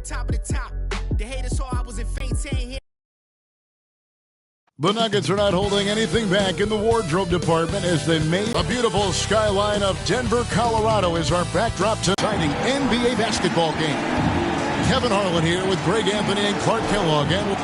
top of the top. The haters saw I was in fainting. The Nuggets are not holding anything back in the wardrobe department as they made a beautiful skyline of Denver, Colorado is our backdrop to exciting NBA basketball game. Kevin Harlan here with Greg Anthony and Clark Kellogg. And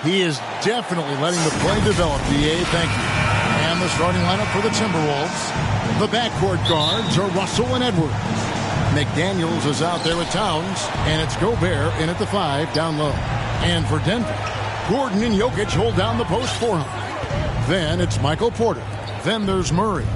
he is definitely letting the play develop, DA. Thank you. And the starting lineup for the Timberwolves. The backcourt guards are Russell and Edwards. McDaniels is out there with Towns, and it's Gobert in at the 5 down low. And for Denver, Gordon and Jokic hold down the post for him. Then it's Michael Porter. Then there's Murray.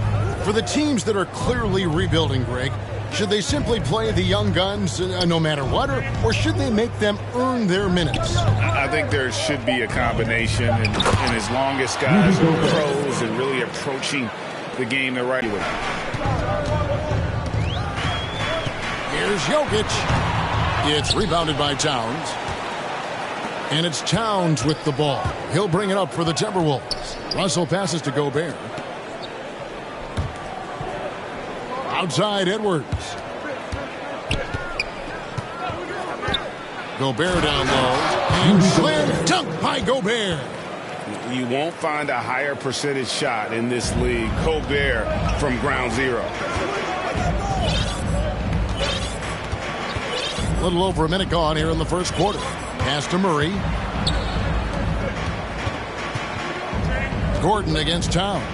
For the teams that are clearly rebuilding, Greg, should they simply play the young guns no matter what, or should they make them earn their minutes? I think there should be a combination, and as long as guys are pros and really approaching the game the right way. Here's Jokic. It's rebounded by Towns. And it's Towns with the ball. He'll bring it up for the Timberwolves. Russell passes to Gobert. Outside Edwards. Gobert down low. And slam dunk by Gobert. You won't find a higher percentage shot in this league. Gobert from ground zero. A little over a minute gone here in the first quarter. Pass to Murray. Gordon against Towns.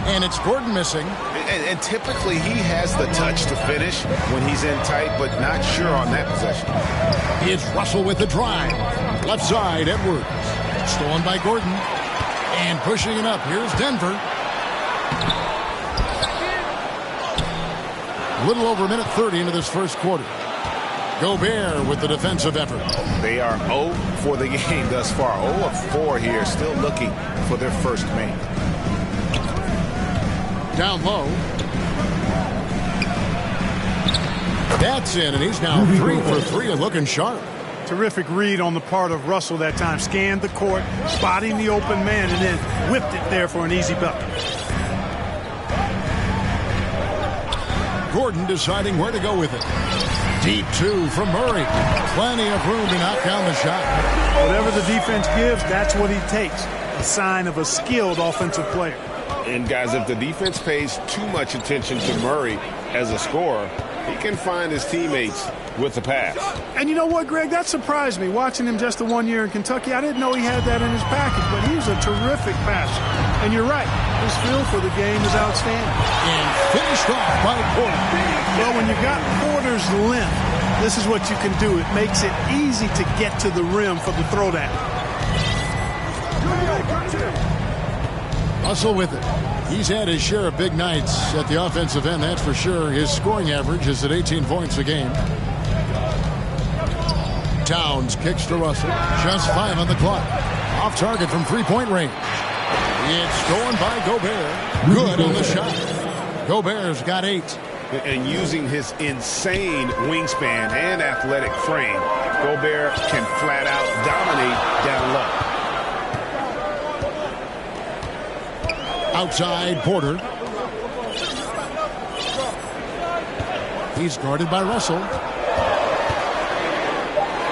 And it's Gordon missing. And typically he has the touch to finish when he's in tight, but not sure on that possession. It's Russell with the drive. Left side, Edwards. Stolen by Gordon. And pushing it up. Here's Denver. A little over a minute 30 into this first quarter. Gobert with the defensive effort. They are 0 for the game thus far. 0 of 4 here, still looking for their first make. Down low. That's in, and he's now 3 for 3 and looking sharp. Terrific read on the part of Russell that time. Scanned the court, spotting the open man, and then whipped it there for an easy bucket. Gordon deciding where to go with it. Deep 2 from Murray. Plenty of room to knock down the shot. Whatever the defense gives, that's what he takes. A sign of a skilled offensive player. And guys, if the defense pays too much attention to Murray as a scorer, he can find his teammates with the pass. And you know what, Greg? That surprised me. Watching him just the 1 year in Kentucky, I didn't know he had that in his package, but he's a terrific passer. And you're right, his feel for the game is outstanding. And finished off by Porter. Well, when you've got Porter's length, this is what you can do. It makes it easy to get to the rim for the throwdown. Russell with it. He's had his share of big nights at the offensive end, that's for sure. His scoring average is at 18 points a game. Towns kicks to Russell. Just 5 on the clock. Off target from three-point range. It's stolen by Gobert. Good on the shot. Gobert's got 8. And using his insane wingspan and athletic frame, Gobert can flat out dominate down low. Outside Porter. He's guarded by Russell.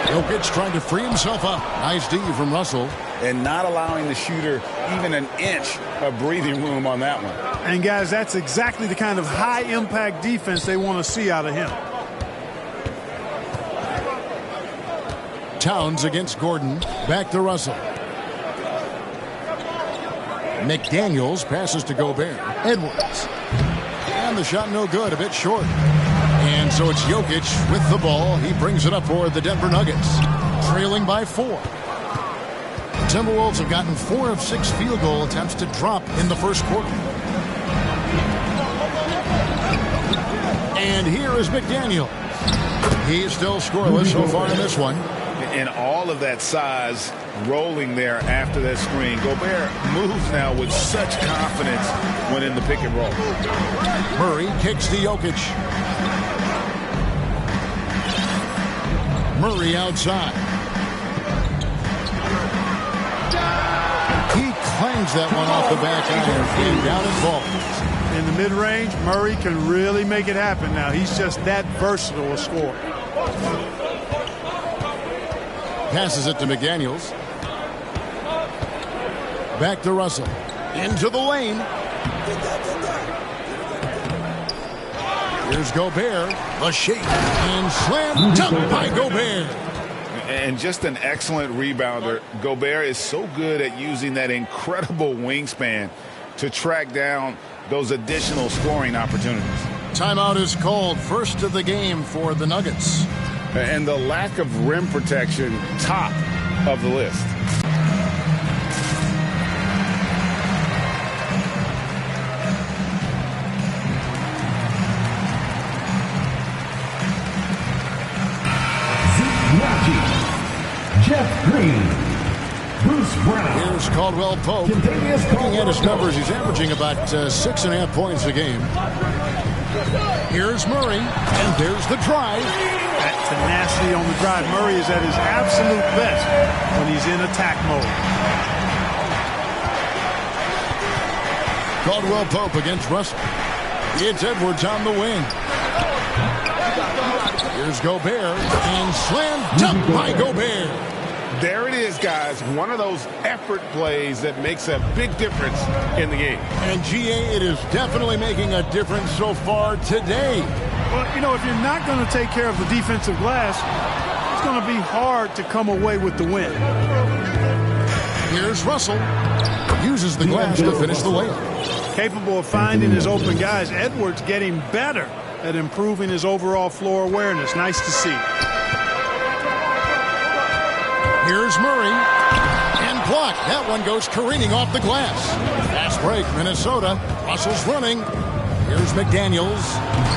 Jokic trying to free himself up. Nice D from Russell. And not allowing the shooter even an inch of breathing room on that one. And guys, that's exactly the kind of high-impact defense they want to see out of him. Towns against Gordon. Back to Russell. McDaniels passes to Gobert. Edwards. And the shot no good, a bit short. And so it's Jokic with the ball. He brings it up for the Denver Nuggets. Trailing by 4. The Timberwolves have gotten 4 of 6 field goal attempts to drop in the first quarter. And here is McDaniel. He's still scoreless so far in this one. And all of that size rolling there after that screen. Gobert moves now with such confidence when in the pick and roll. Murray kicks to Jokic. Murray outside. He clangs that one off the back iron and down and falls. In the mid-range, Murray can really make it happen now. He's just that versatile a scorer. Passes it to McDaniels. Back to Russell. Into the lane. Here's Gobert. A shake and slam dunk by Gobert. And just an excellent rebounder. Gobert is so good at using that incredible wingspan to track down those additional scoring opportunities. Timeout is called. First of the game for the Nuggets. And the lack of rim protection, top of the list. Jeff Green, Bruce Brown. Here's Caldwell Pope. Looking at his numbers, he's averaging about 6.5 points a game. Here's Murray, and there's the drive. That tenacity on the drive. Murray is at his absolute best when he's in attack mode. Caldwell Pope against Russell. It's Edwards on the wing. Here's Gobert, and slam dunk by Gobert. There it is, guys. One of those effort plays that makes a big difference in the game. And GA, it is definitely making a difference so far today. Well, you know, if you're not going to take care of the defensive glass, it's going to be hard to come away with the win. Here's Russell. Uses the glass to finish the layup. Capable of finding his open guys. Edwards getting better at improving his overall floor awareness. Nice to see. Here's Murray. And blocked. That one goes careening off the glass. Fast break, Minnesota. Russell's running. Here's McDaniels.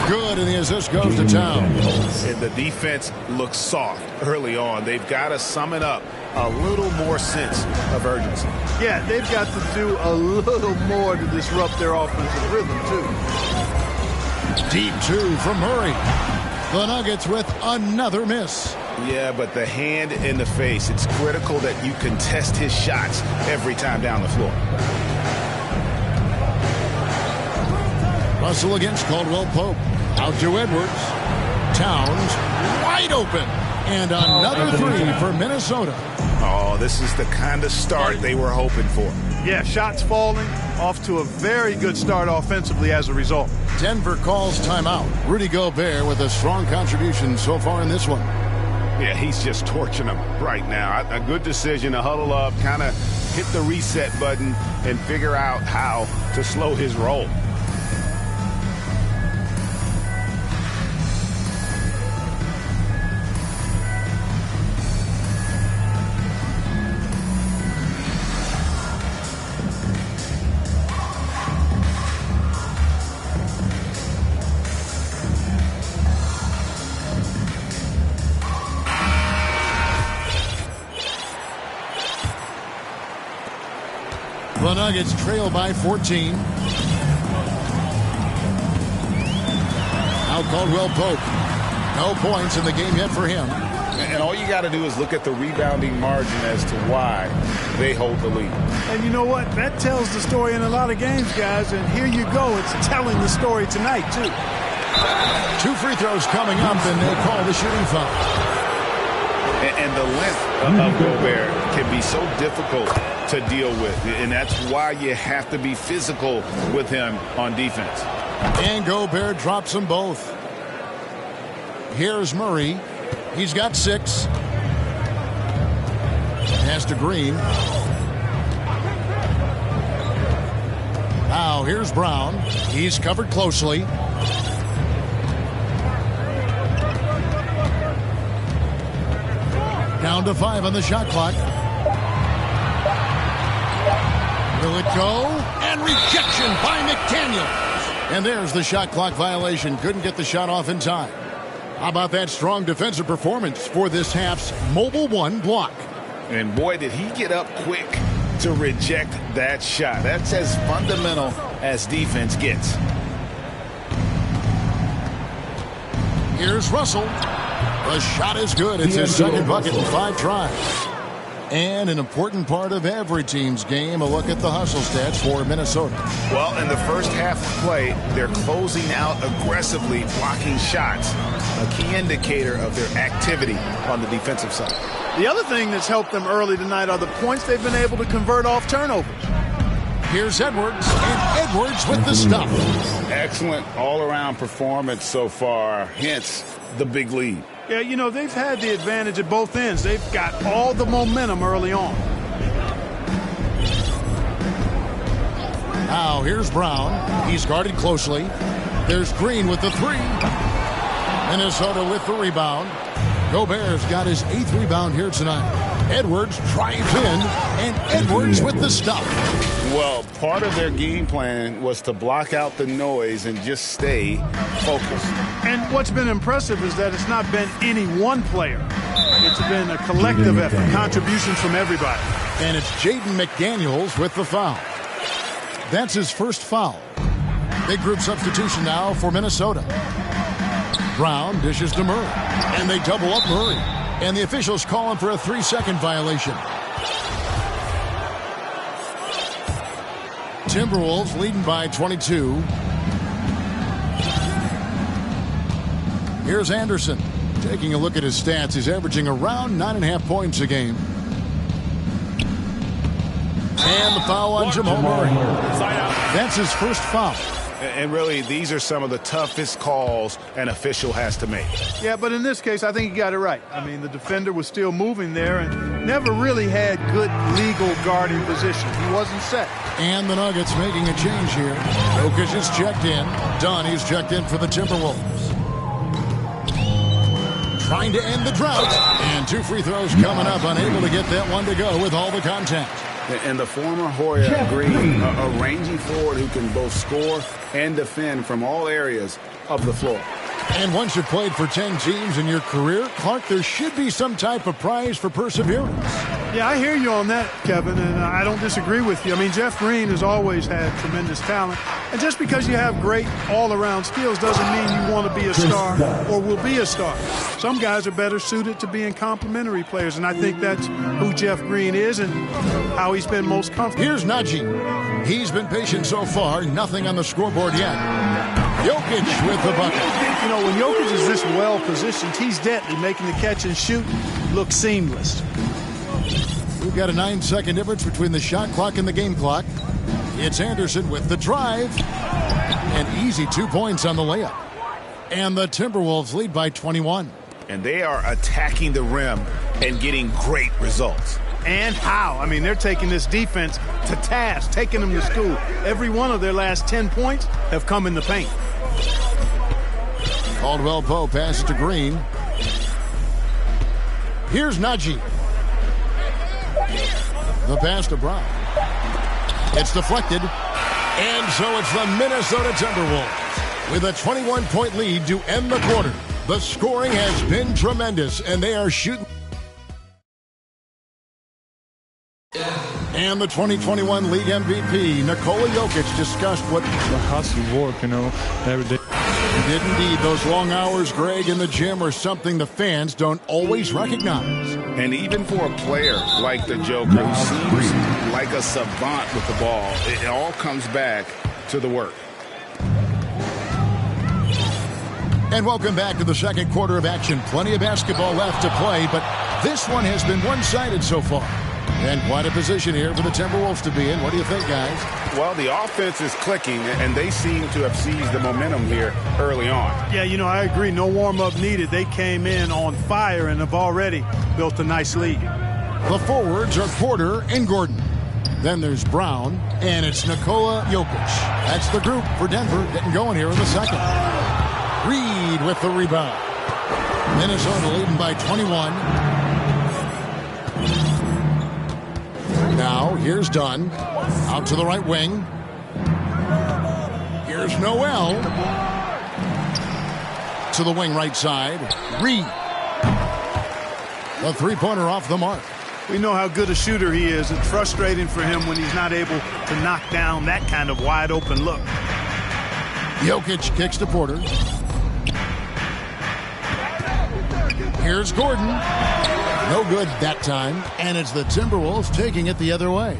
Good, and the assist goes to Town. And the defense looks soft early on. They've got to sum it up. A little more sense of urgency. Yeah, they've got to do a little more to disrupt their offensive rhythm, too. Deep two from Murray. The Nuggets with another miss. Yeah, but the hand in the face, it's critical that you contest his shots every time down the floor. Russell against Caldwell Pope. Out to Edwards. Towns wide open. And another three for Minnesota. Oh, this is the kind of start they were hoping for. Yeah, shots falling. Off to a very good start offensively as a result. Denver calls timeout. Rudy Gobert with a strong contribution so far in this one. Yeah, he's just torching them right now. A good decision to huddle up, kind of hit the reset button, and figure out how to slow his roll. The Nuggets trail by 14. Now Caldwell Pope. No points in the game yet for him. And all you got to do is look at the rebounding margin as to why they hold the lead. And you know what? That tells the story in a lot of games, guys. And here you go. It's telling the story tonight, too. 2 free throws coming up, and they call the shooting foul. And the length of Gobert can be so difficult to deal with. And that's why you have to be physical with him on defense. And Gobert drops them both. Here's Murray. He's got 6. Pass to Green. Now here's Brown. He's covered closely. Down to 5 on the shot clock. Will it go? And rejection by McDaniels. And there's the shot clock violation. Couldn't get the shot off in time. How about that strong defensive performance for this half's Mobile One block? And boy, did he get up quick to reject that shot. That's as fundamental as defense gets. Here's Russell. The shot is good. It's his second bucket in 5 tries. And an important part of every team's game, a look at the hustle stats for Minnesota. Well, in the first half of play, they're closing out aggressively, blocking shots, a key indicator of their activity on the defensive side. The other thing that's helped them early tonight are the points they've been able to convert off turnovers. Here's Edwards, and Edwards with the stuff. Excellent all-around performance so far, hence the big lead. Yeah, you know, they've had the advantage at both ends. They've got all the momentum early on. Now, here's Brown. He's guarded closely. There's Green with the 3. Minnesota with the rebound. Gobert's got his 8th rebound here tonight. Edwards drives in, and Edwards with the stuff. Well, part of their game plan was to block out the noise and just stay focused. And what's been impressive is that it's not been any one player. It's been a collective effort, contributions from everybody. And it's Jaden McDaniels with the foul. That's his first foul. Big group substitution now for Minnesota. Brown dishes to Murray, and they double up Murray. And the officials call him for a 3-second violation. Timberwolves leading by 22. Here's Anderson. Taking a look at his stats, he's averaging around 9.5 points a game. And the foul on Jamal Murray. That's his first foul. And really, these are some of the toughest calls an official has to make. Yeah, but in this case, I think he got it right. I mean, the defender was still moving there and never really had good legal guarding position. He wasn't set. And the Nuggets making a change here. Jokic is checked in. Dunn, he's checked in for the Timberwolves. Trying to end the drought. And 2 free throws coming up. Unable to get that one to go with all the contact. And the former Hoya Green, a rangy forward who can both score and defend from all areas of the floor. And once you've played for 10 teams in your career, Clark, there should be some type of prize for perseverance. Yeah, I hear you on that, Kevin, and I don't disagree with you. I mean, Jeff Green has always had tremendous talent. And just because you have great all-around skills doesn't mean you want to be a star or will be a star. Some guys are better suited to being complementary players, and I think that's who Jeff Green is and how he's been most comfortable. Here's Najee. He's been patient so far. Nothing on the scoreboard yet. Jokic with the bucket. You know, when Jokic is this well-positioned, he's deadly, making the catch and shoot look seamless. We've got a 9-second difference between the shot clock and the game clock. It's Anderson with the drive. An easy 2 points on the layup. And the Timberwolves lead by 21. And they are attacking the rim and getting great results. And how? I mean, they're taking this defense to task, taking them to school. Every one of their last 10 points have come in the paint. Caldwell Pope passes to Green. Here's Najee. The pass to Brown. It's deflected. And so it's the Minnesota Timberwolves with a 21-point lead to end the quarter. The scoring has been tremendous, and they are shooting. And the 2021 league MVP, Nikola Jokic, discussed what the hustle work, every day. Did indeed. Those long hours, Greg, in the gym are something the fans don't always recognize. And even for a player like the Joker, who seems like a savant with the ball, it all comes back to the work. And welcome back to the second quarter of action. Plenty of basketball left to play, but this one has been one-sided so far. And quite a position here for the Timberwolves to be in. What do you think, guys? Well, the offense is clicking, and they seem to have seized the momentum here early on. Yeah, I agree. No warm-up needed. They came in on fire and have already built a nice lead. The forwards are Porter and Gordon. Then there's Brown, and it's Nikola Jokic. That's the group for Denver getting going here in the second. Reed with the rebound. Minnesota leading by 21. Now, here's Dunn. Out to the right wing. Here's Here's Noel. To the wing right side. Reed. The three-pointer off the mark. We know how good a shooter he is. It's frustrating for him when he's not able to knock down that kind of wide-open look. Jokic kicks to Porter. Here's Gordon. No good that time. And it's the Timberwolves taking it the other way.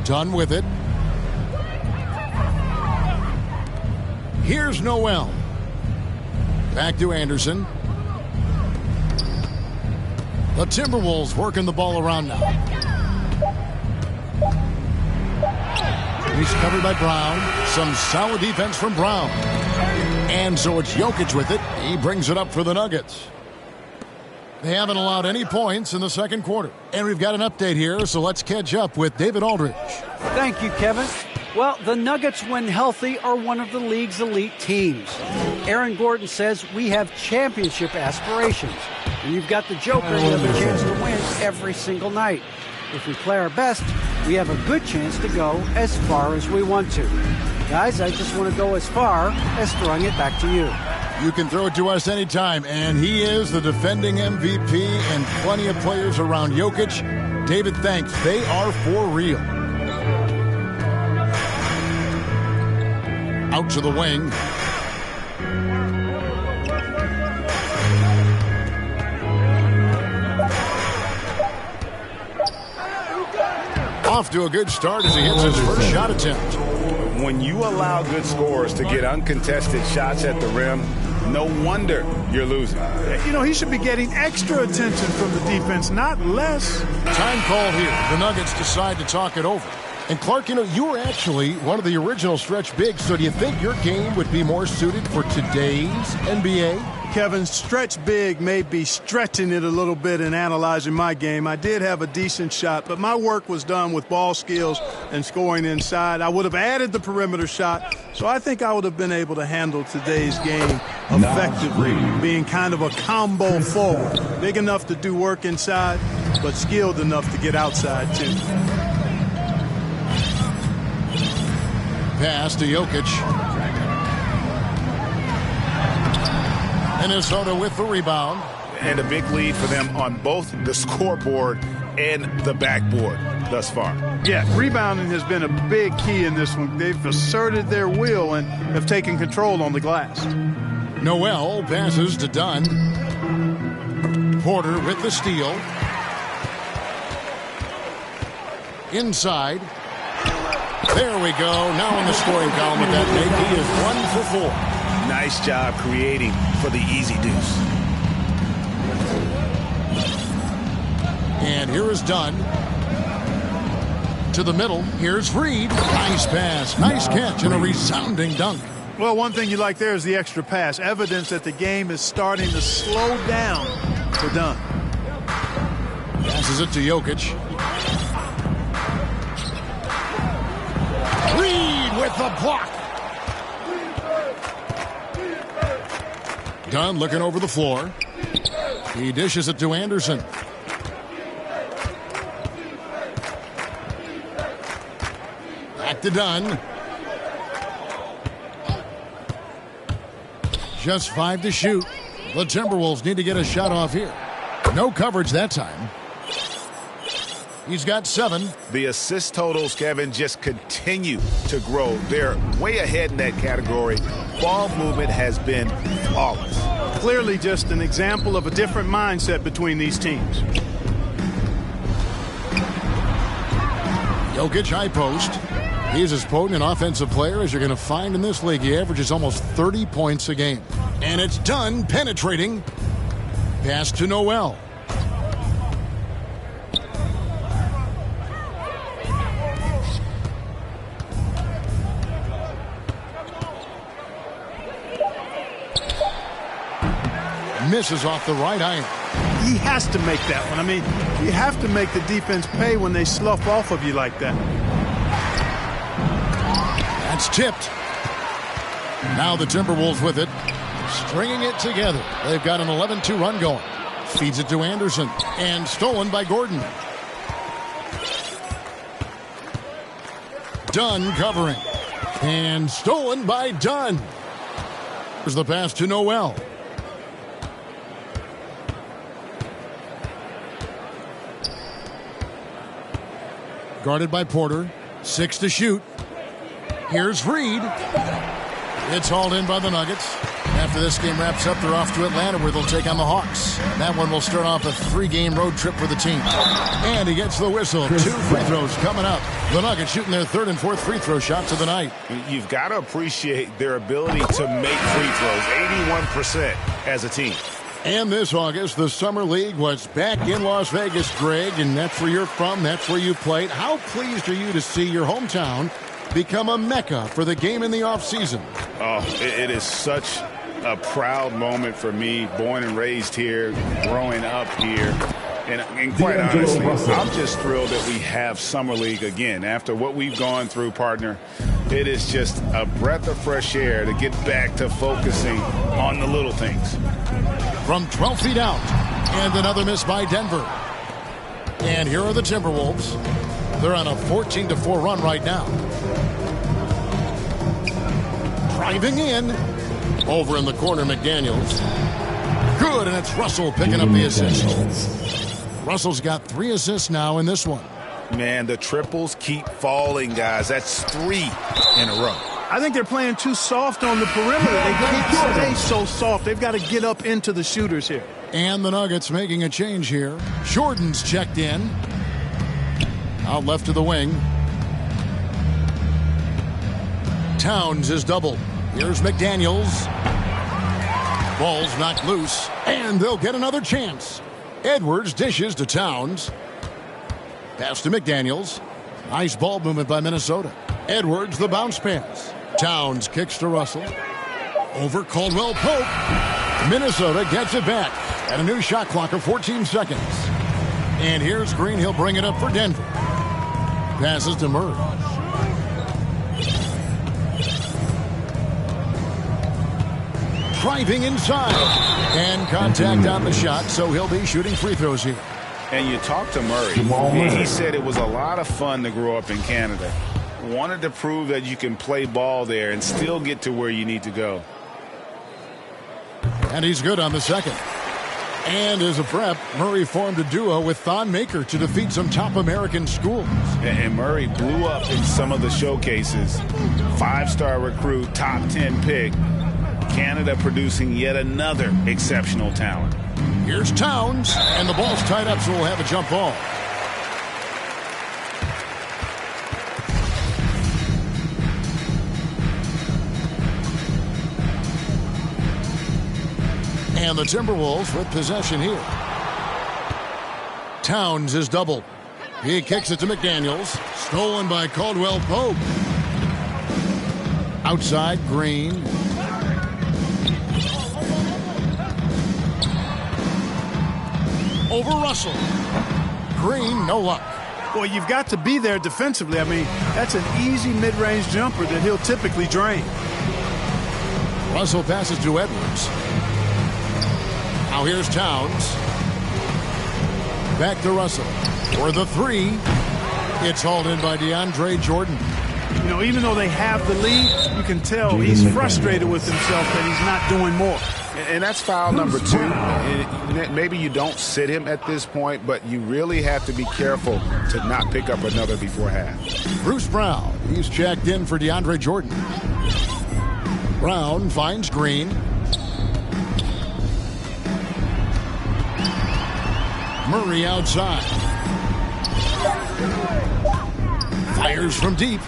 Done with it. Here's Noel. Back to Anderson. The Timberwolves working the ball around now. He's covered by Brown. Some solid defense from Brown. And so it's Jokic with it. He brings it up for the Nuggets. They haven't allowed any points in the second quarter. And we've got an update here, so let's catch up with David Aldridge. Thank you, Kevin. Well, the Nuggets, when healthy, are one of the league's elite teams. Aaron Gordon says we have championship aspirations. And you've got the Joker, you have a chance to win every single night. If we play our best, we have a good chance to go as far as we want to. Guys, I just want to go as far as throwing it back to you. You can throw it to us anytime, and he is the defending MVP and plenty of players around Jokic. David, thanks. They are for real. Out to the wing. Off to a good start as he hits his first shot attempt. When you allow good scorers to get uncontested shots at the rim, no wonder you're losing. You know, he should be getting extra attention from the defense, not less. Time call here. The Nuggets decide to talk it over. And Clark, you know, you were actually one of the original stretch bigs, so do you think your game would be more suited for today's NBA? Kevin, stretch big may be stretching it a little bit in analyzing my game. I did have a decent shot, but my work was done with ball skills and scoring inside. I would have added the perimeter shot, so I think I would have been able to handle today's game effectively, being kind of a combo forward. Big enough to do work inside, but skilled enough to get outside, too. Pass to Jokic. Minnesota with the rebound. And a big lead for them on both the scoreboard and the backboard thus far. Yeah, rebounding has been a big key in this one. They've asserted their will and have taken control on the glass. Noel passes to Dunn. Porter with the steal. Inside. There we go. Now in the scoring column with that make. He is 1 for 4. Nice job creating for the easy deuce. And here is Dunn. To the middle. Here's Reed. Nice pass. Nice catch and a resounding dunk. Well, one thing you like there is the extra pass. Evidence that the game is starting to slow down for Dunn. Passes it to Jokic. Reed with the block. Dunn looking over the floor. He dishes it to Anderson. Back to Dunn. Just 5 to shoot. The Timberwolves need to get a shot off here. No coverage that time. He's got 7. The assist totals, Kevin, just continue to grow. They're way ahead in that category. Ball movement has been flawless. Clearly just an example of a different mindset between these teams. Jokic high post. He's as potent an offensive player as you're going to find in this league. He averages almost 30 points a game. And it's Dunn penetrating. Pass to Noel. Misses off the right iron. He has to make that one. I mean, you have to make the defense pay when they slough off of you like that. That's tipped. Now the Timberwolves with it. Stringing it together. They've got an 11-2 run going. Feeds it to Anderson. And stolen by Gordon. Dunn covering. And stolen by Dunn. Here's the pass to Noel. Guarded by Porter. 6 to shoot. Here's Reed. It's hauled in by the Nuggets. After this game wraps up, they're off to Atlanta where they'll take on the Hawks. That one will start off a 3-game road trip for the team. And he gets the whistle. 2 free throws coming up. The Nuggets shooting their 3rd and 4th free throw shots of the night. You've got to appreciate their ability to make free throws. 81% as a team. And this August, the Summer League was back in Las Vegas, Greg, and that's where you're from. That's where you played. How pleased are you to see your hometown become a mecca for the game in the offseason? Oh, it is such a proud moment for me, born and raised here, growing up here. And quite honestly, I'm just thrilled that we have Summer League again. After what we've gone through, partner, it is just a breath of fresh air to get back to focusing on the little things. From 12 feet out, and another miss by Denver. And here are the Timberwolves. They're on a 14-4 run right now. Driving in. Over in the corner, McDaniels. Good, and it's Russell picking up the assist. Russell's got 3 assists now in this one. Man, the triples keep falling, guys. That's 3 in a row. I think they're playing too soft on the perimeter. They can't stay so soft. They've got to get up into the shooters here. And the Nuggets making a change here. Jordan's checked in. Out left to the wing. Towns is doubled. Here's McDaniels. Ball's knocked loose. And they'll get another chance. Edwards dishes to Towns. Pass to McDaniels. Nice ball movement by Minnesota. Edwards the bounce pass. Towns kicks to Russell. Over Caldwell Pope. Minnesota gets it back. At a new shot clock of 14 seconds. And here's Green. He'll bring it up for Denver. Passes to Murray. Driving inside. And contact on the shot, so he'll be shooting free throws here. And you talked to Murray. He said it was a lot of fun to grow up in Canada. Wanted to prove that you can play ball there and still get to where you need to go. And he's good on the second. And as a prep, Murray formed a duo with Thon Maker to defeat some top American schools. And Murray blew up in some of the showcases. 5-star recruit, top 10 pick. Canada producing yet another exceptional talent. Here's Towns, and the ball's tied up, so we'll have a jump ball. And the Timberwolves with possession here. Towns is doubled. He kicks it to McDaniels. Stolen by Caldwell Pope. Outside, Green. Over Russell. Green, no luck. Well, you've got to be there defensively. I mean, that's an easy mid-range jumper that he'll typically drain. Russell passes to Edwards. Now here's Towns. Back to Russell. For the 3. It's hauled in by DeAndre Jordan. You know, even though they have the lead, you can tell he's frustrated with himself that he's not doing more. And that's foul number 2. Maybe you don't sit him at this point, but you really have to be careful to not pick up another before half. Bruce Brown, he's checked in for DeAndre Jordan. Brown finds Green. Murray outside. Fires from deep.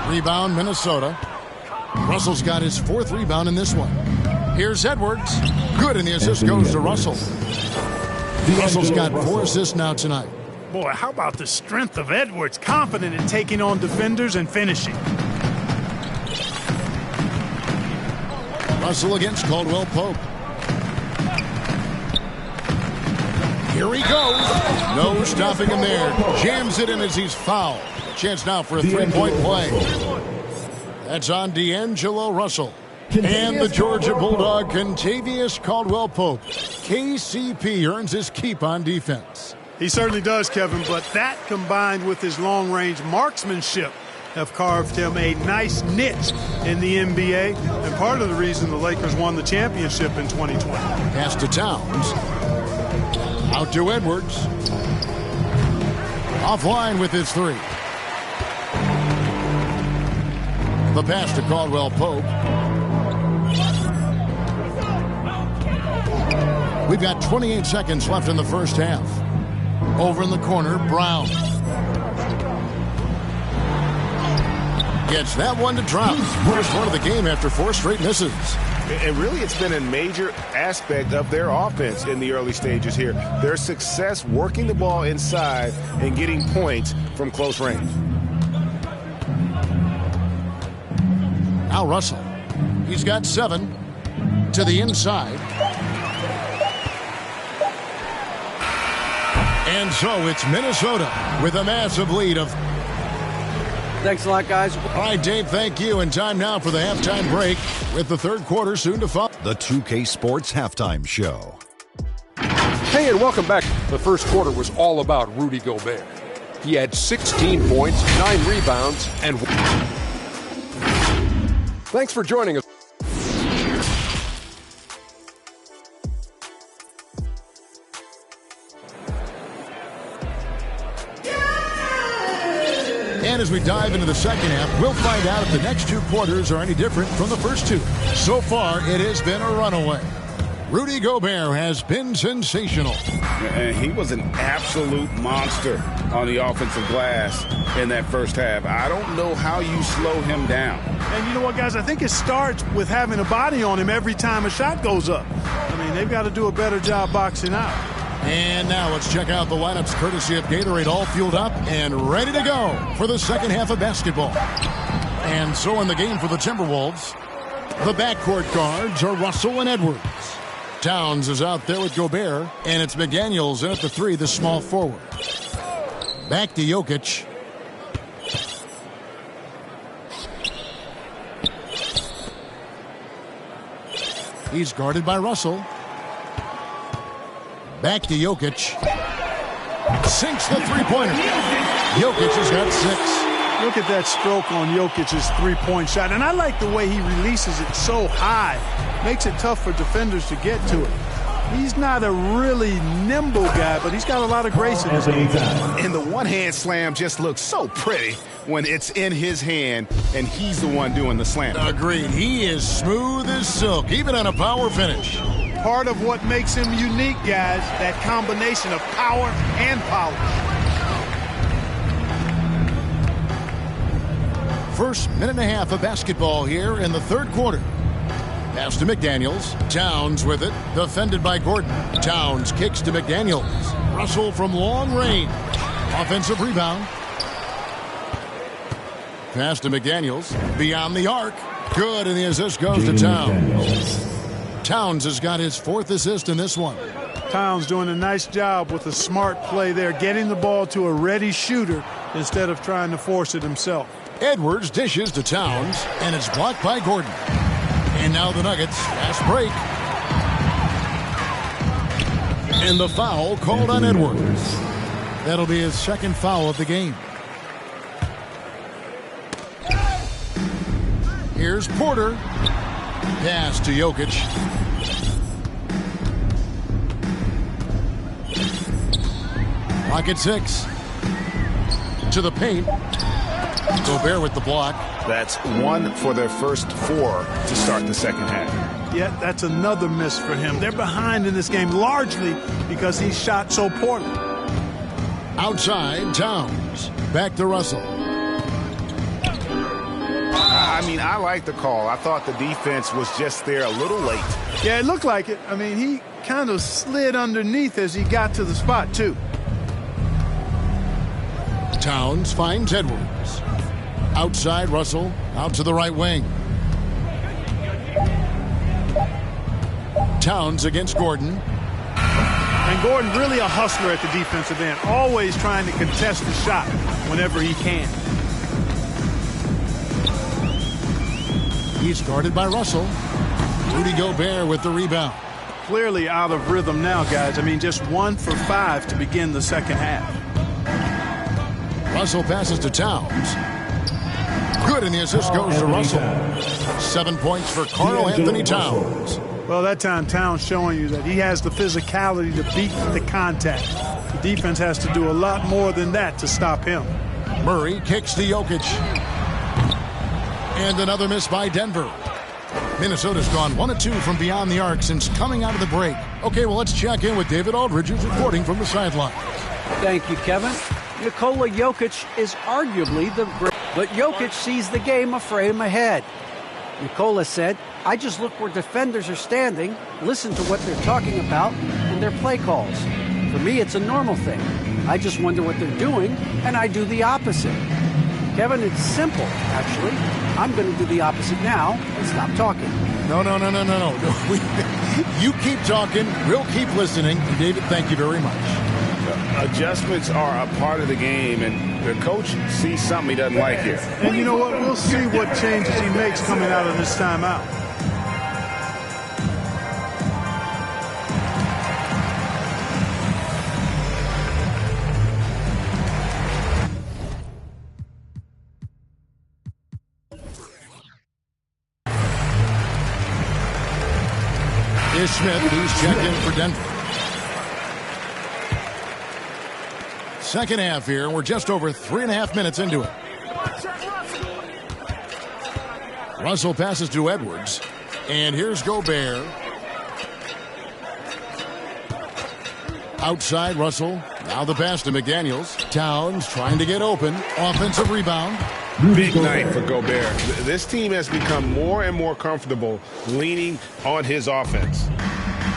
Rebound, Minnesota. Russell's got his 4th rebound in this one. Here's Edwards. Good, and the assist goes to Russell. Russell's got 4 assists now tonight. Boy, how about the strength of Edwards? Confident in taking on defenders and finishing. Russell against Caldwell Pope. Here he goes. No stopping him there. Jams it in as he's fouled. Chance now for a 3-point play. That's on D'Angelo Russell. And the Georgia Bulldog, Contavious Caldwell Pope. KCP earns his keep on defense. He certainly does, Kevin, but that combined with his long-range marksmanship have carved him a nice niche in the NBA, and part of the reason the Lakers won the championship in 2020. Pass to Towns. Out to Edwards. Offline with his three. The pass to Caldwell Pope. We've got 28 seconds left in the first half. Over in the corner, Brown. Gets that one to drop. First one of the game after 4 straight misses. And really, it's been a major aspect of their offense in the early stages here. Their success working the ball inside and getting points from close range. Now Russell. He's got 7 to the inside. And so it's Minnesota with a massive lead of... Thanks a lot, guys. All right, Dave, thank you. And time now for the halftime break with the third quarter soon to follow. The 2K Sports Halftime Show. Hey, and welcome back. The first quarter was all about Rudy Gobert. He had 16 points, 9 rebounds, and... Thanks for joining us. And as we dive into the second half, we'll find out if the next 2 quarters are any different from the first 2. So far, it has been a runaway. Rudy Gobert has been sensational. And he was an absolute monster on the offensive glass in that first half. I don't know how you slow him down. And you know what, guys? I think it starts with having a body on him every time a shot goes up. I mean, they've got to do a better job boxing out. And now let's check out the lineups courtesy of Gatorade, all fueled up and ready to go for the second half of basketball. And so in the game for the Timberwolves, the backcourt guards are Russell and Edwards. Towns is out there with Gobert, and it's McDaniels in at the 3, the small forward. Back to Jokic. He's guarded by Russell. Back to Jokic. Sinks the three-pointer. Jokic has got 6. Look at that stroke on Jokic's three-point shot. And I like the way he releases it so high. Makes it tough for defenders to get to it. He's not a really nimble guy, but he's got a lot of grace in his game. And the one-hand slam just looks so pretty when it's in his hand and he's the one doing the slam. Agreed. He is smooth as silk, even on a power finish. Part of what makes him unique, guys, that combination of power and polish. First minute and a half of basketball here in the third quarter. Pass to McDaniels. Towns with it. Defended by Gordon. Towns kicks to McDaniels. Russell from long range. Offensive rebound. Pass to McDaniels. Beyond the arc. Good, and the assist goes to Towns. Towns has got his 4th assist in this one. Towns doing a nice job with a smart play there, getting the ball to a ready shooter instead of trying to force it himself. Edwards dishes to Towns, and it's blocked by Gordon. And now the Nuggets, fast break. And the foul called on Edwards. That'll be his 2nd foul of the game. Here's Porter. Pass to Jokic. Clock at 6. To the paint. Gobert with the block. That's 1 for their first 4 to start the second half. Yeah, that's another miss for him. They're behind in this game largely because he shot so poorly. Outside, Towns. Back to Russell. I mean, I like the call. I thought the defense was just there a little late. Yeah, it looked like it. I mean, he kind of slid underneath as he got to the spot, too. Towns finds Edwards. Outside, Russell. Out to the right wing. Towns against Gordon. And Gordon really a hustler at the defensive end. Always trying to contest the shot whenever he can. He's guarded by Russell. Rudy Gobert with the rebound. Clearly out of rhythm now, guys. I mean, just 1 for 5 to begin the second half. Russell passes to Towns. Good, and the assist goes to Russell. 7 points for Karl Anthony Towns. Well, that time Towns showing you that he has the physicality to beat the contact. The defense has to do a lot more than that to stop him. Murray kicks to Jokic. And another miss by Denver. Minnesota's gone 1 of 2 from beyond the arc since coming out of the break. Okay, well, let's check in with David Aldridge, who's reporting from the sideline. Thank you, Kevin. Nikola Jokic is arguably the great, but Jokic sees the game a frame ahead. Nikola said, I just look where defenders are standing, listen to what they're talking about, and their play calls. For me, it's a normal thing. I just wonder what they're doing, and I do the opposite. Kevin, it's simple, actually. I'm going to do the opposite now and stop talking. No. You keep talking, we'll keep listening. And David, thank you very much. Adjustments are a part of the game, and the coach sees something he doesn't like here. And you know what? We'll see what changes he makes coming out of this timeout. Here's Smith. He's checked in for Denver. Second half here. We're just over 3.5 minutes into it. Russell passes to Edwards. And here's Gobert. Outside, Russell. Now the pass to McDaniels. Towns trying to get open. Offensive rebound. Big night for Gobert. This team has become more and more comfortable leaning on his offense.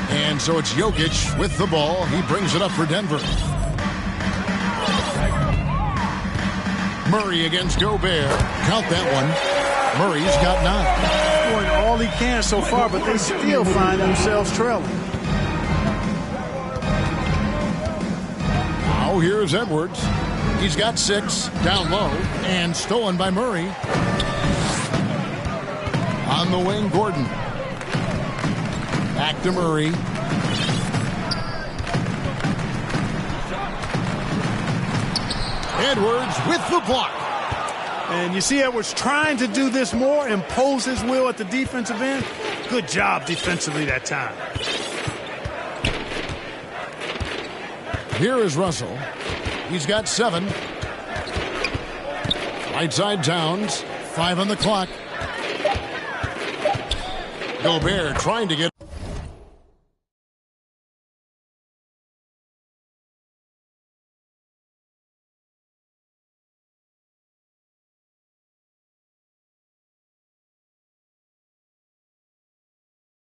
And so it's Jokic with the ball. He brings it up for Denver. Murray against Gobert. Count that one. Murray's got 9. Doing all he can so far, but they still find themselves trailing. Now here's Edwards. He's got 6, down low, and stolen by Murray. On the wing, Gordon. Back to Murray. Edwards with the block. And you see Edwards trying to do this more, impose his will at the defensive end. Good job defensively that time. Here is Russell. He's got 7. Right side Towns. 5 on the clock. Gobert trying to get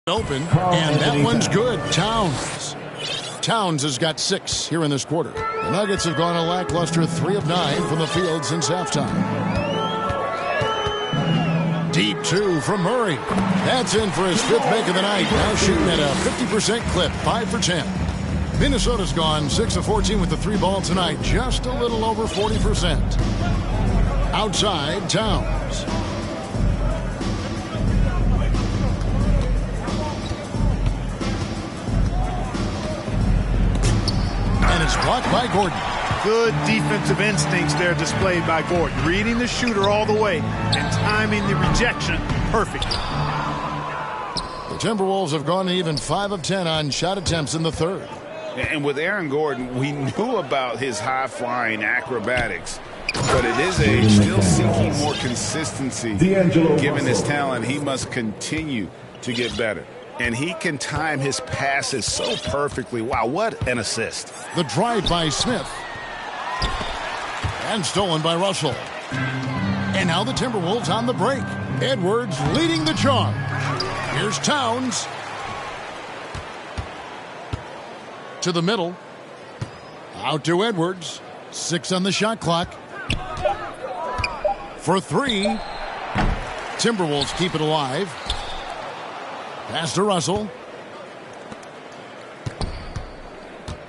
open, and that one's good. Towns has got 6 here in this quarter. The Nuggets have gone a lackluster 3 of 9 from the field since halftime. Deep 2 from Murray. That's in for his 5th make of the night. Now shooting at a 50% clip, 5 for 10. Minnesota's gone 6 of 14 with the 3 ball tonight, just a little over 40%. Outside, Towns. And it's blocked by Gordon. Good defensive instincts there displayed by Gordon. Reading the shooter all the way and timing the rejection perfectly. The Timberwolves have gone even 5 of 10 on shot attempts in the third. And with Aaron Gordon, we knew about his high-flying acrobatics. But at his age, still seeking more consistency. Given his talent, he must continue to get better. And he can time his passes so perfectly. Wow, what an assist. The drive by Smith. And stolen by Russell. And now the Timberwolves on the break. Edwards leading the charge. Here's Towns. To the middle. Out to Edwards. 6 on the shot clock. For 3. Timberwolves keep it alive. Pass to Russell.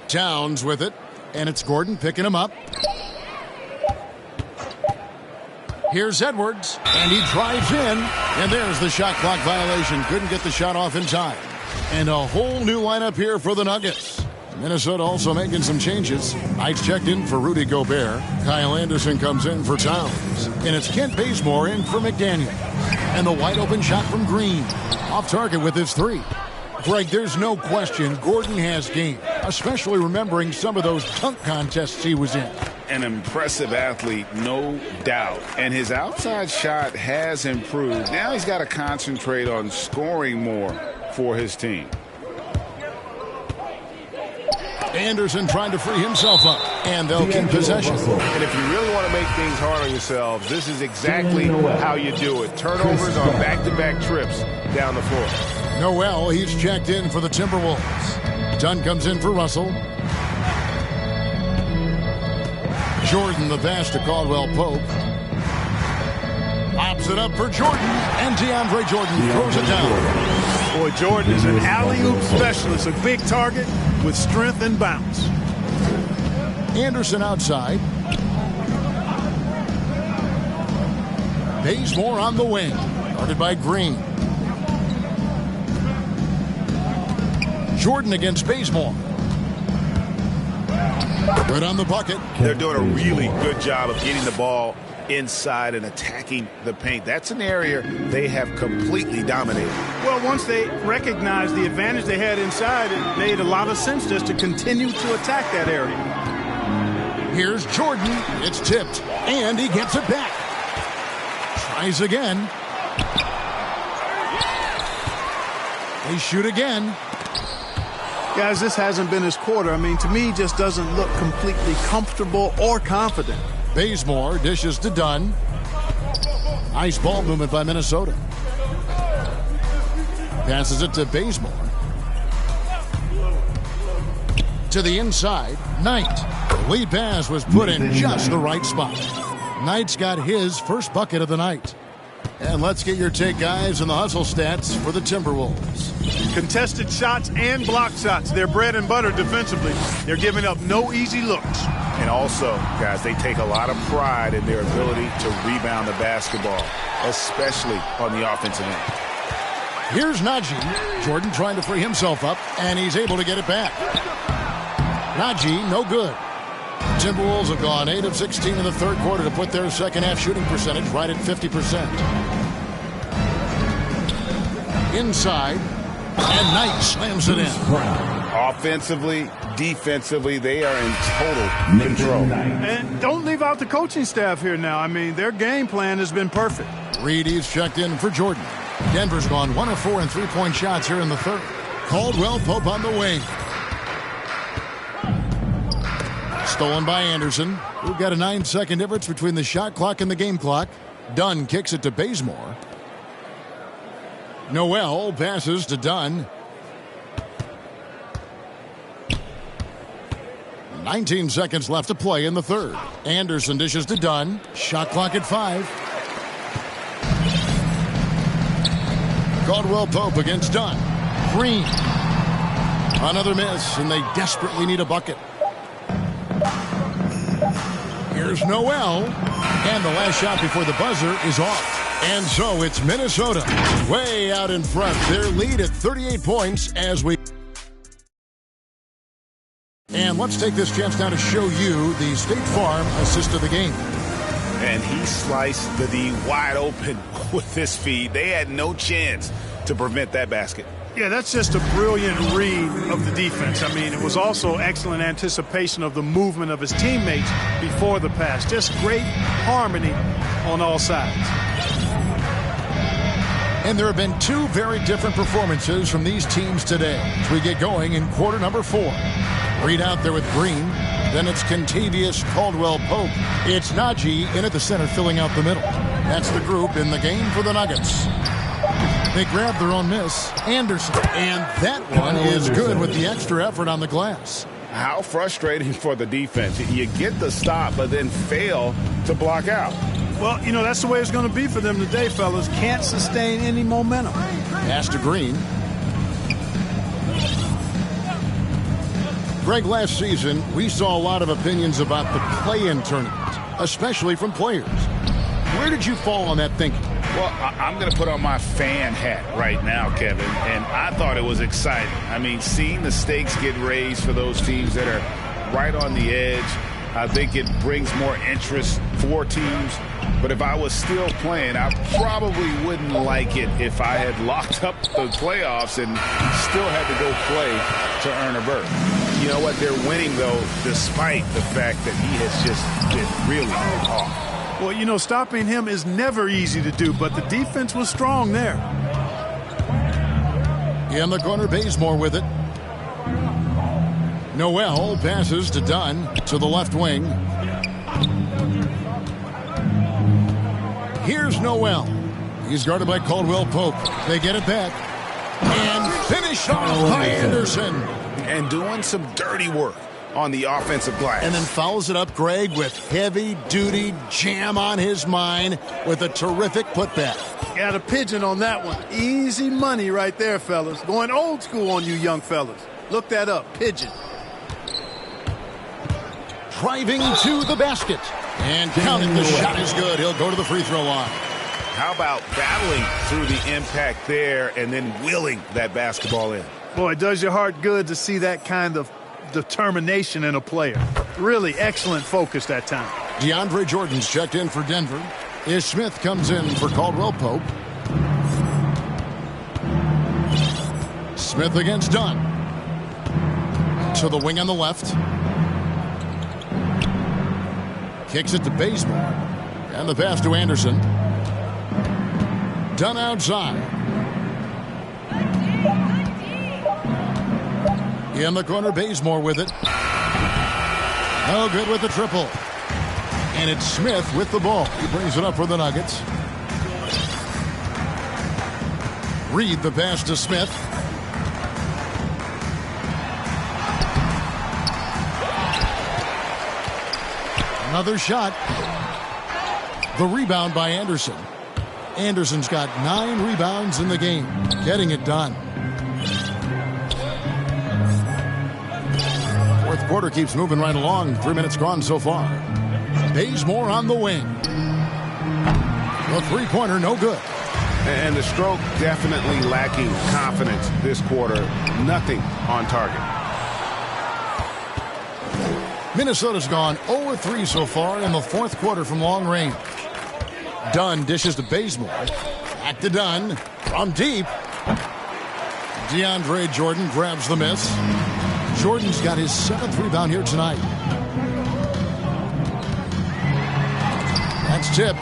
Towns with it. And it's Gordon picking him up. Here's Edwards. And he drives in. And there's the shot clock violation. Couldn't get the shot off in time. And a whole new lineup here for the Nuggets. Minnesota also making some changes. Knights checked in for Rudy Gobert. Kyle Anderson comes in for Towns. And it's Kent Bazemore in for McDaniel. And the wide open shot from Green. Off target with his three. Greg, there's no question Gordon has game, especially remembering some of those dunk contests he was in. An impressive athlete, no doubt. And his outside shot has improved. Now he's got to concentrate on scoring more for his team. Anderson trying to free himself up, and they'll keep possession. And if you really want to make things hard on yourselves, this is exactly how you do it. Turnovers on back-to-back trips down the floor. Noel, he's checked in for the Timberwolves. Dunn comes in for Russell. Jordan the pass to Caldwell Pope. Pops it up for Jordan, and DeAndre Jordan throws it down. Boy, Jordan is an alley-oop specialist, a big target with strength and bounce. Anderson outside. Bazemore on the wing, guarded by Green. Jordan against Bazemore. Good on the bucket. They're doing a really good job of getting the ball inside and attacking the paint. That's an area they have completely dominated. Well, once they recognized the advantage they had inside, it made a lot of sense just to continue to attack that area. Here's Jordan. It's tipped, and he gets it back. Tries again. They shoot again. Guys, this hasn't been his quarter. I mean, to me, he just doesn't look completely comfortable or confident. Bazemore dishes to Dunn. Nice ball movement by Minnesota. Passes it to Bazemore. To the inside, Knight. The lead pass was put in just the right spot. Knight's got his first bucket of the night. And let's get your take, guys, on the hustle stats for the Timberwolves. Contested shots and block shots. They're bread and butter defensively. They're giving up no easy looks. And also, guys, they take a lot of pride in their ability to rebound the basketball, especially on the offensive end. Here's Najee. Jordan trying to free himself up, and he's able to get it back. Najee, no good. Timberwolves have gone 8 of 16 in the third quarter to put their second half shooting percentage right at 50%. Inside, and Knight slams it in. Offensively, defensively, they are in total control. And don't leave out the coaching staff here now. I mean, their game plan has been perfect. Reedy's checked in for Jordan. Denver's gone 1 of 4 in three-point shots here in the third. Caldwell Pope on the wing. Stolen by Anderson. We've got a 9-second difference between the shot clock and the game clock. Dunn kicks it to Bazemore. Noel passes to Dunn. 19 seconds left to play in the third. Anderson dishes to Dunn. Shot clock at 5. Caldwell Pope against Dunn. Green. Another miss, and they desperately need a bucket. Here's Noel. And the last shot before the buzzer is off. And so it's Minnesota way out in front. Their lead at 38 points as we... And let's take this chance now to show you the State Farm assist of the game. And he sliced the D wide open with his feed. They had no chance to prevent that basket. Yeah, that's just a brilliant read of the defense. I mean, it was also excellent anticipation of the movement of his teammates before the pass. Just great harmony on all sides. And there have been two very different performances from these teams today as we get going in quarter number 4. Reed out there with Green. Then it's Kentavious Caldwell-Pope. It's Najee in at the center filling out the middle. That's the group in the game for the Nuggets. They grab their own miss. Anderson. And that one is good with the extra effort on the glass. How frustrating for the defense. You get the stop, but then fail to block out. Well, you know, that's the way it's going to be for them today, fellas. Can't sustain any momentum. Pass to Green. Greg, last season, we saw a lot of opinions about the play-in tournament, especially from players. Where did you fall on that thinking? Well, I'm going to put on my fan hat right now, Kevin, and I thought it was exciting. I mean, seeing the stakes get raised for those teams that are right on the edge, I think it brings more interest for teams. But if I was still playing, I probably wouldn't like it if I had locked up the playoffs and still had to go play to earn a berth. You know what? They're winning, though, despite the fact that he has just been really off. Well, you know, stopping him is never easy to do, but the defense was strong there. In the corner, Bazemore with it. Noel passes to Dunn to the left wing. Here's Noel. He's guarded by Caldwell Pope. They get it back. And finished off by Anderson. And doing some dirty work on the offensive glass. And then fouls it up, Greg, with heavy-duty jam on his mind with a terrific putback. Got a pigeon on that one. Easy money right there, fellas. Going old school on you young fellas. Look that up, pigeon. Driving to the basket. And counting, the shot is good. He'll go to the free throw line. How about battling through the impact there and then willing that basketball in? Boy, it does your heart good to see that kind of determination in a player. Really excellent focus that time. DeAndre Jordan's checked in for Denver. Ish Smith comes in for Caldwell Pope. Smith against Dunn. To the wing on the left. Kicks it to Bazemore. And the pass to Anderson. Dunn outside. In the corner, Bazemore with it. No good with the triple. And it's Smith with the ball. He brings it up for the Nuggets. Reed the pass to Smith. Another shot. The rebound by Anderson. Anderson's got 9 rebounds in the game. Getting it done. Fourth quarter keeps moving right along. 3 minutes gone so far. Bazemore on the wing. The three-pointer, no good. And the stroke definitely lacking confidence this quarter. Nothing on target. Minnesota's gone 0-3 so far in the fourth quarter from long range. Dunn dishes to Bazemore. Back to Dunn. From deep. DeAndre Jordan grabs the miss. Jordan's got his 7th rebound here tonight. That's tipped.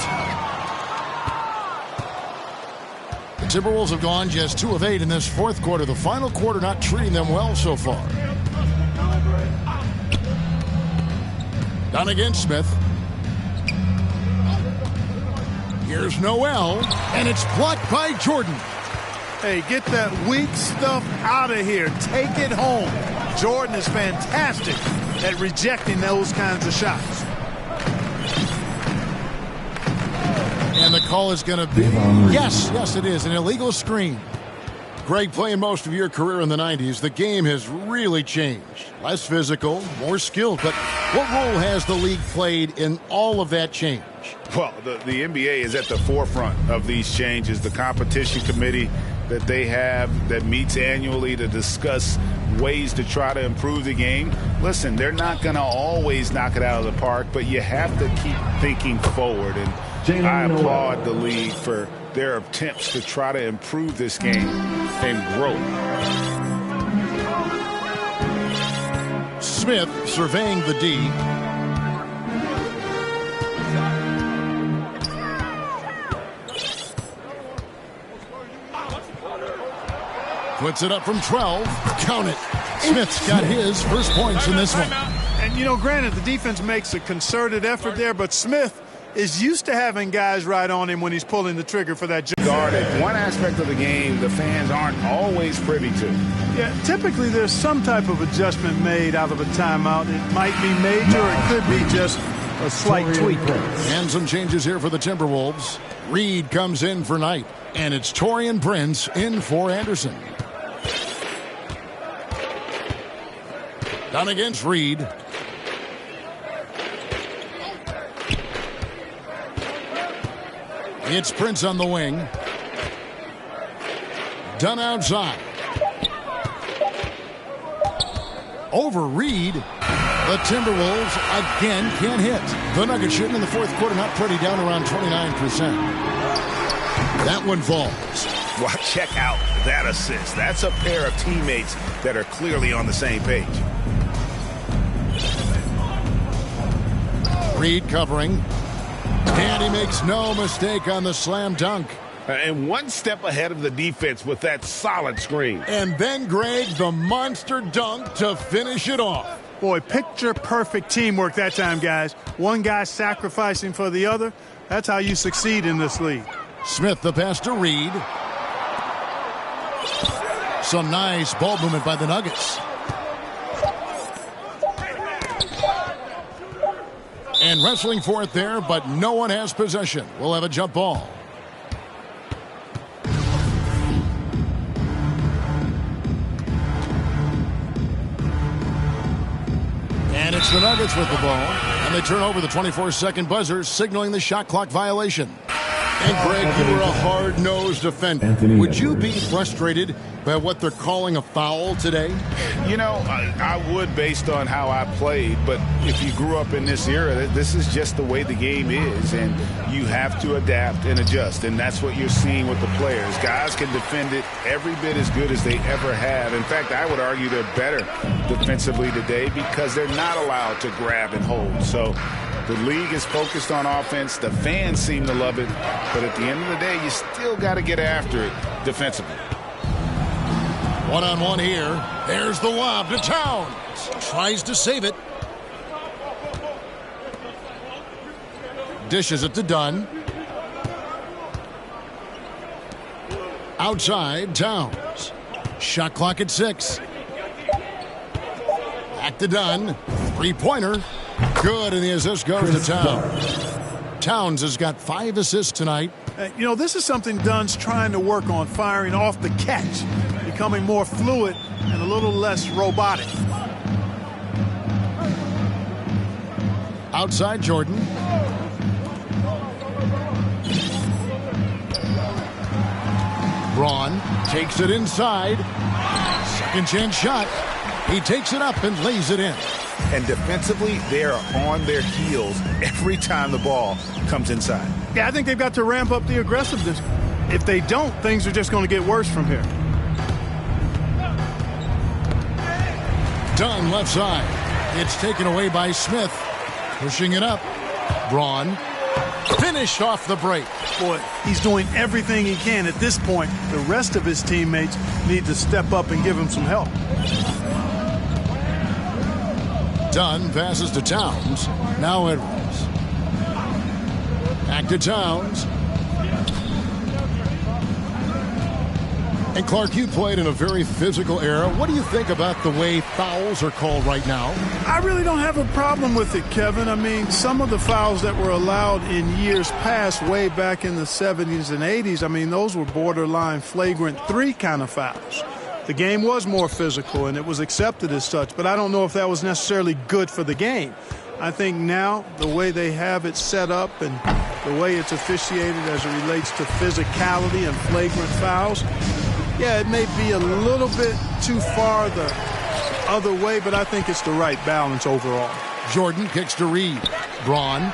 The Timberwolves have gone just 2 of 8 in this fourth quarter. The final quarter not treating them well so far. Dunn against Smith. Here's Noel, and it's blocked by Jordan. Hey, get that weak stuff out of here. Take it home. Jordan is fantastic at rejecting those kinds of shots. And the call is going to be, yes, it is, an illegal screen. Greg, playing most of your career in the 90s, the game has really changed. Less physical, more skilled, but what role has the league played in all of that change? Well, the NBA is at the forefront of these changes. The competition committee that they have that meets annually to discuss ways to try to improve the game. Listen, they're not going to always knock it out of the park, but you have to keep thinking forward. And I applaud the league for their attempts to try to improve this game and grow. Smith surveying the D. Puts it up from 12. Count it. Smith's got his first points in this one. And, you know, granted, the defense makes a concerted effort there, but Smith is used to having guys right on him when he's pulling the trigger for that jump. One aspect of the game the fans aren't always privy to. Yeah, typically there's some type of adjustment made out of a timeout. It might be major or it could be just a slight tweak. And some changes here for the Timberwolves. Reed comes in for Knight, and it's Taurean Prince in for Anderson. Down against Reed. It's Prince on the wing. Dunn outside. Over Reed. The Timberwolves again can't hit. The Nuggets shooting in the fourth quarter, not pretty, down around 29%. That one falls. Well, check out that assist. That's a pair of teammates that are clearly on the same page. Reed covering. And he makes no mistake on the slam dunk. And one step ahead of the defense with that solid screen. And then, Greg, the monster dunk to finish it off. Boy, picture-perfect teamwork that time, guys. One guy sacrificing for the other. That's how you succeed in this league. Smith the pass to Reed. Some nice ball movement by the Nuggets. And wrestling for it there, but no one has possession. We'll have a jump ball. And it's the Nuggets with the ball. And they turn over the 24-second buzzer, signaling the shot clock violation. And, Greg, you were a hard-nosed defender. Would you be frustrated by what they're calling a foul today? You know, I would based on how I played, but if you grew up in this era, this is just the way the game is, and you have to adapt and adjust, and that's what you're seeing with the players. Guys can defend it every bit as good as they ever have. In fact, I would argue they're better defensively today because they're not allowed to grab and hold. So the league is focused on offense. The fans seem to love it. But at the end of the day, you still got to get after it defensively. One-on-one here. There's the lob to Towns. Tries to save it. Dishes it to Dunn. Outside, Towns. Shot clock at 6. Back to Dunn. Three-pointer. Good, and the assist goes to Towns. Towns has got 5 assists tonight. You know, this is something Dunn's trying to work on, firing off the catch, becoming more fluid and a little less robotic. Outside, Jordan. Braun takes it inside. Second chance shot. He takes it up and lays it in. And defensively, they are on their heels every time the ball comes inside. Yeah, I think they've got to ramp up the aggressiveness. If they don't, things are just going to get worse from here. Dunn left side. It's taken away by Smith. Pushing it up. Braun finished off the break. Boy, he's doing everything he can at this point. The rest of his teammates need to step up and give him some help. Dunn passes to Towns. Now Edwards. Back to Towns. And Clark, you played in a very physical era. What do you think about the way fouls are called right now? I really don't have a problem with it, Kevin. I mean, some of the fouls that were allowed in years past, way back in the 70s and 80s, I mean, those were borderline flagrant 3 kind of fouls. The game was more physical, and it was accepted as such, but I don't know if that was necessarily good for the game. I think now the way they have it set up and the way it's officiated as it relates to physicality and flagrant fouls, yeah, it may be a little bit too far the other way, but I think it's the right balance overall. Jordan kicks to Reed. Braun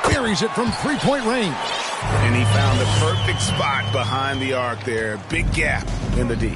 buries it from three-point range. And he found the perfect spot behind the arc there. Big gap in the D.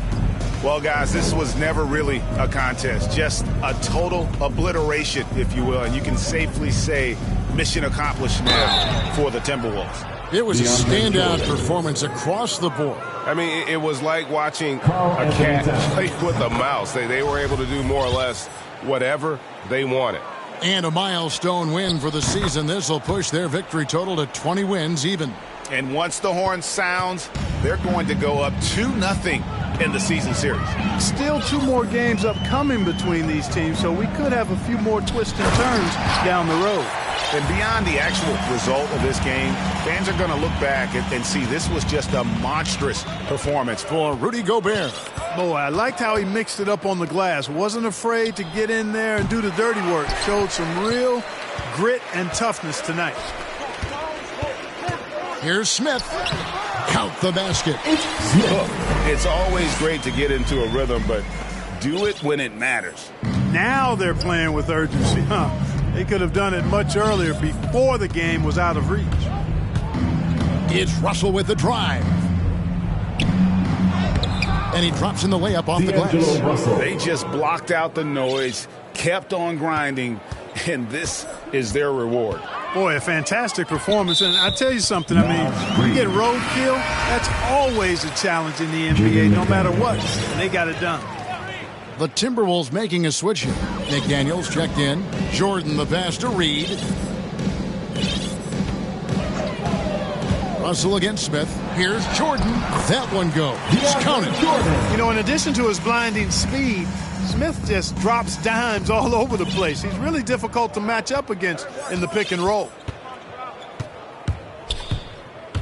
Well, guys, this was never really a contest, just a total obliteration, if you will, and you can safely say mission accomplished now for the Timberwolves. It was a standout performance across the board. I mean, it was like watching a cat play with a mouse. They were able to do more or less whatever they wanted. And a milestone win for the season. This will push their victory total to 20 wins even. And once the horn sounds, they're going to go up 2-0 in the season series. Still 2 more games upcoming between these teams, so we could have a few more twists and turns down the road. And beyond the actual result of this game, fans are going to look back and see this was just a monstrous performance for Rudy Gobert. Boy, I liked how he mixed it up on the glass. Wasn't afraid to get in there and do the dirty work. Showed some real grit and toughness tonight. Here's Smith. Count the basket. Look, it's always great to get into a rhythm, but do it when it matters. Now they're playing with urgency, huh? They could have done it much earlier before the game was out of reach. It's Russell with the drive. And he drops in the layup off the glass. They just blocked out the noise, kept on grinding, and this is their reward. Boy, a fantastic performance. And I tell you something, I mean, you get roadkill, that's always a challenge in the NBA, no matter what. And they got it done. The Timberwolves making a switch here. McDaniels checked in. Jordan the pass to Reed. Russell against Smith. Here's Jordan. That one goes. He's counted. You know, in addition to his blinding speed, Smith just drops dimes all over the place. He's really difficult to match up against in the pick and roll.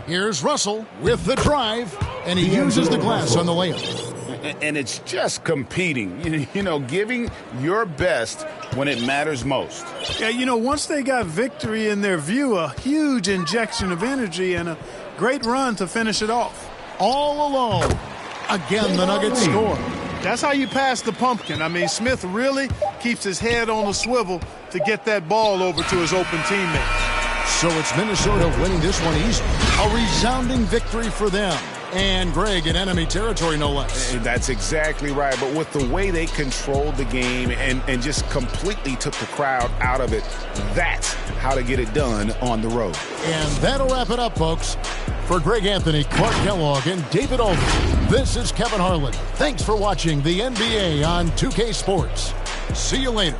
Here's Russell with the drive, and he uses the glass on the layup. And it's just competing, you know, giving your best when it matters most. Yeah, you know, once they got victory in their view, a huge injection of energy and a great run to finish it off. All alone. Again, the Nuggets score. That's how you pass the pumpkin. I mean, Smith really keeps his head on the swivel to get that ball over to his open teammates. So it's Minnesota winning this one easy. A resounding victory for them. And Greg in enemy territory, no less. That's exactly right. But with the way they controlled the game and just completely took the crowd out of it, that's how to get it done on the road. And that'll wrap it up, folks. For Greg Anthony, Clark Kellogg, and David Aldridge, this is Kevin Harlan. Thanks for watching the NBA on 2K Sports. See you later.